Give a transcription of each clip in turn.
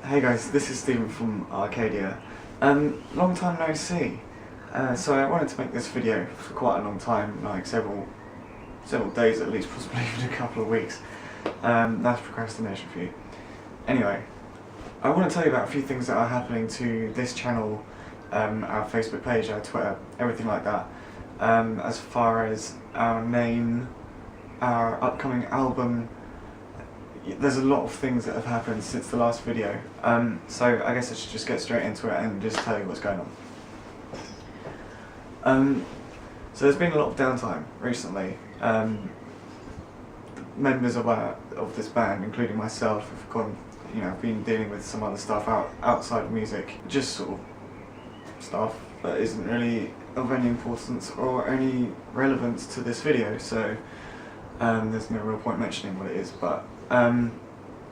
Hey guys, this is Stephen from Arcadia. Long time no see. So I wanted to make this video for quite a long time, like several days at least, possibly even a couple of weeks. That's procrastination for you. Anyway, I want to tell you about a few things that are happening to this channel, our Facebook page, our Twitter, everything like that. As far as our name, our upcoming album. There's a lot of things that have happened since the last video, so I guess I should just get straight into it and just tell you what's going on. So there's been a lot of downtime recently. Members of this band, including myself, have gone, I've been dealing with some other stuff outside of music, just sort of stuff that isn't really of any importance or any relevance to this video, so there's no real point mentioning what it is, but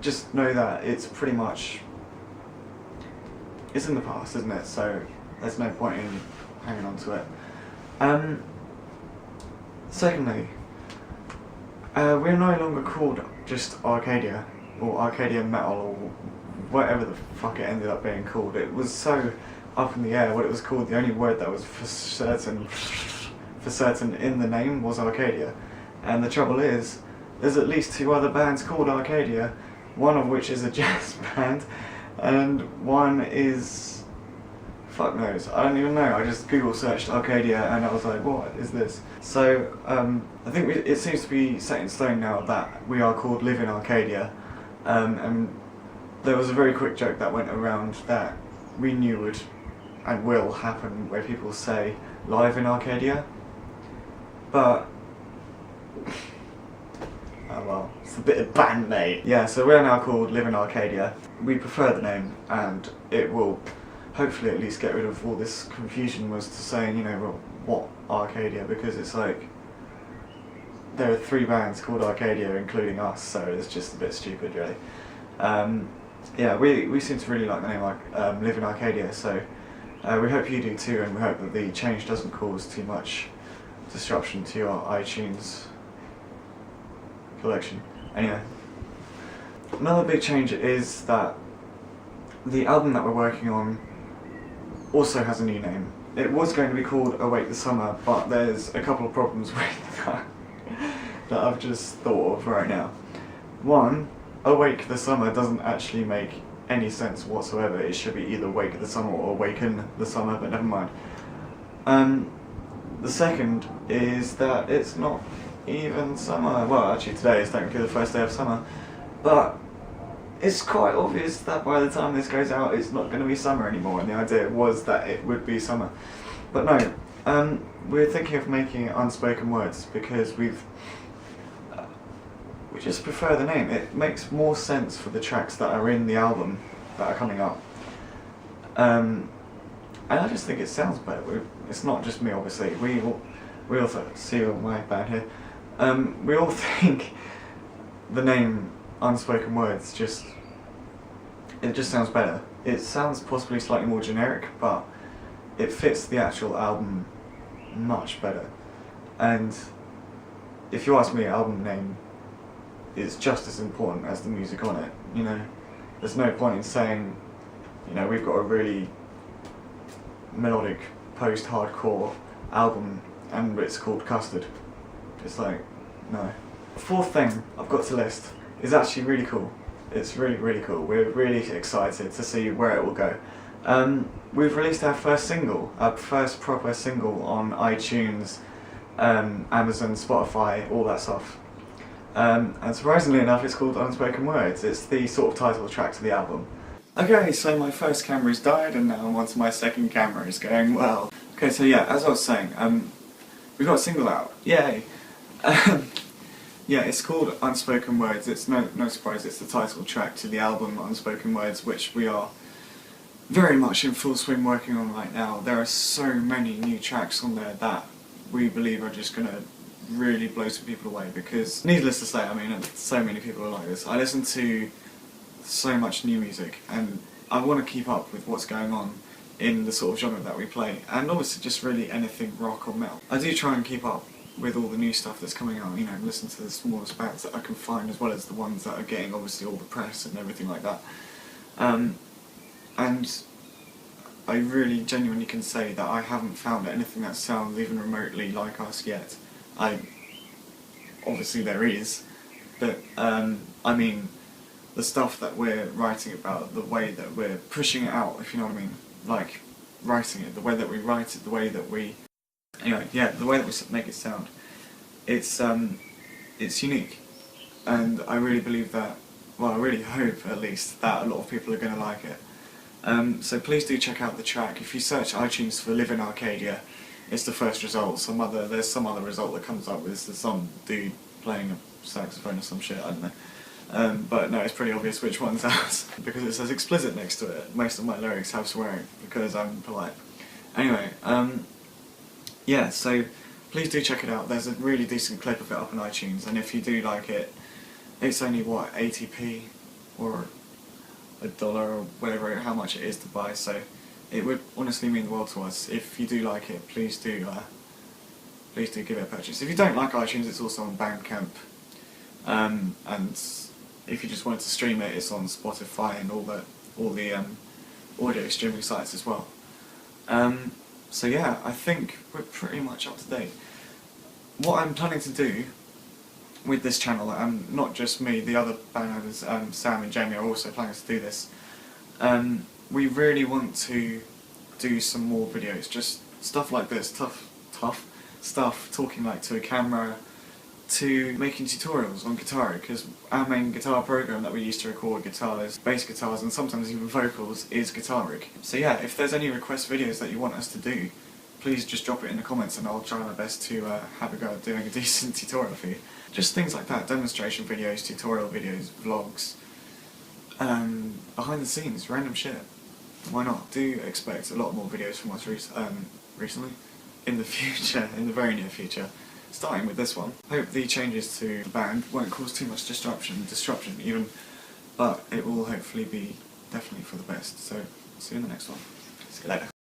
just know that it's pretty much, it's in the past, isn't it? So there's no point in hanging on to it. Secondly, we're no longer called just Arcadia, or Arcadia Metal, or whatever the fuck it ended up being called. It was so up in the air what it was called. The only word that was for certain in the name was Arcadia. And the trouble is, there's at least 2 other bands called Arcadia, one of which is a jazz band, and one is... fuck knows, I don't even know. I just Google searched Arcadia and I was like, what is this? So, I think it seems to be set in stone now that we are called Live in Arcadia, and there was a very quick joke that went around that we knew would and will happen, where people say live in Arcadia, but oh well, it's a bit of band mate. Yeah, so we're now called Live in Arcadia. We prefer the name, and it will hopefully at least get rid of all this confusion as to saying, what Arcadia, because it's like, there are 3 bands called Arcadia, including us, so it's just a bit stupid, really. Yeah, we seem to really like the name Live in Arcadia, so we hope you do too, and we hope that the change doesn't cause too much disruption to your iTunes collection. Anyway, another big change is that the album that we're working on also has a new name. It was going to be called Awake the Summer, but there's a couple of problems with that that I've just thought of right now. One, Awake the Summer doesn't actually make any sense whatsoever. It should be either Wake the Summer or Awaken the Summer, but never mind. The second is that it's not even summer. Well, actually today is technically the first day of summer, but it's quite obvious that by the time this goes out it's not going to be summer anymore, and the idea was that it would be summer. But no, we're thinking of making it Unspoken Words, because we just prefer the name. It makes more sense for the tracks that are in the album that are coming up. And I just think it sounds better. It's not just me, obviously. We all see my band here. We all think the name Unspoken Words just sounds better. It sounds possibly slightly more generic, but it fits the actual album much better. And if you ask me, album name is just as important as the music on it. There's no point in saying, we've got a really melodic post-hardcore album and it's called Custard. It's like, no. The fourth thing I've got to list is actually really cool. It's really, really cool. We're really excited to see where it will go. We've released our first proper single on iTunes, Amazon, Spotify, all that stuff. And surprisingly enough, it's called Unspoken Words. It's the sort of title track to the album. Okay, so my first camera's died and now I'm onto my second camera. It's going well. Okay, so yeah, as I was saying, we got a single out. Yay! Yeah, it's called Unspoken Words. It's no surprise, it's the title track to the album Unspoken Words, which we are very much in full swing working on right now. There are so many new tracks on there that we believe are just going to really blow some people away, because, needless to say, so many people are like this. I listen to so much new music and I want to keep up with what's going on in the sort of genre that we play, and obviously just really anything rock or metal. I do try and keep up with all the new stuff that's coming out, listen to the smallest bands that I can find, as well as the ones that are getting obviously all the press and everything like that. and I really genuinely can say that I haven't found anything that sounds even remotely like us yet. Obviously there is, but I mean, the stuff that we're writing about, the way that we're pushing it out, if you know what I mean, like writing it, the way that we write it, the way that we, anyway, yeah, the way that we make it sound, it's unique, and I really believe that, well, I really hope at least that a lot of people are going to like it. So please do check out the track. If you search iTunes for Live in Arcadia, it's the first result. There's some other result that comes up with some dude playing a saxophone or some shit, I don't know. But no, it's pretty obvious which one's ours, because it says explicit next to it. Most of my lyrics have swearing, because I'm polite. Anyway, yeah, so please do check it out. There's a really decent clip of it up on iTunes, and if you do like it, it's only, what, 80p? Or $1 or whatever, how much it is to buy, so it would honestly mean the world to us. If you do like it, please do give it a purchase. If you don't like iTunes, it's also on Bandcamp, and if you just wanted to stream it, it's on Spotify and all the audio streaming sites as well. So yeah, I think we're pretty much up to date. What I'm planning to do with this channel, and not just me, the other band owners, Sam and Jamie, are also planning to do this. We really want to do some more videos, just stuff like this, tough stuff, talking like to a camera, to making tutorials on guitar, because our main guitar program that we use to record guitars, bass guitars and sometimes even vocals is Guitar Rig. So yeah, if there's any request videos that you want us to do, please just drop it in the comments and I'll try my best to have a go at doing a decent tutorial for you. Just things like that, demonstration videos, tutorial videos, vlogs, behind the scenes, random shit. Why not? Do expect a lot more videos from us recently, in the future, in the very near future, starting with this one. Hope the changes to the band won't cause too much disruption even, but it will hopefully be definitely for the best. So, see you in the next one. See you later.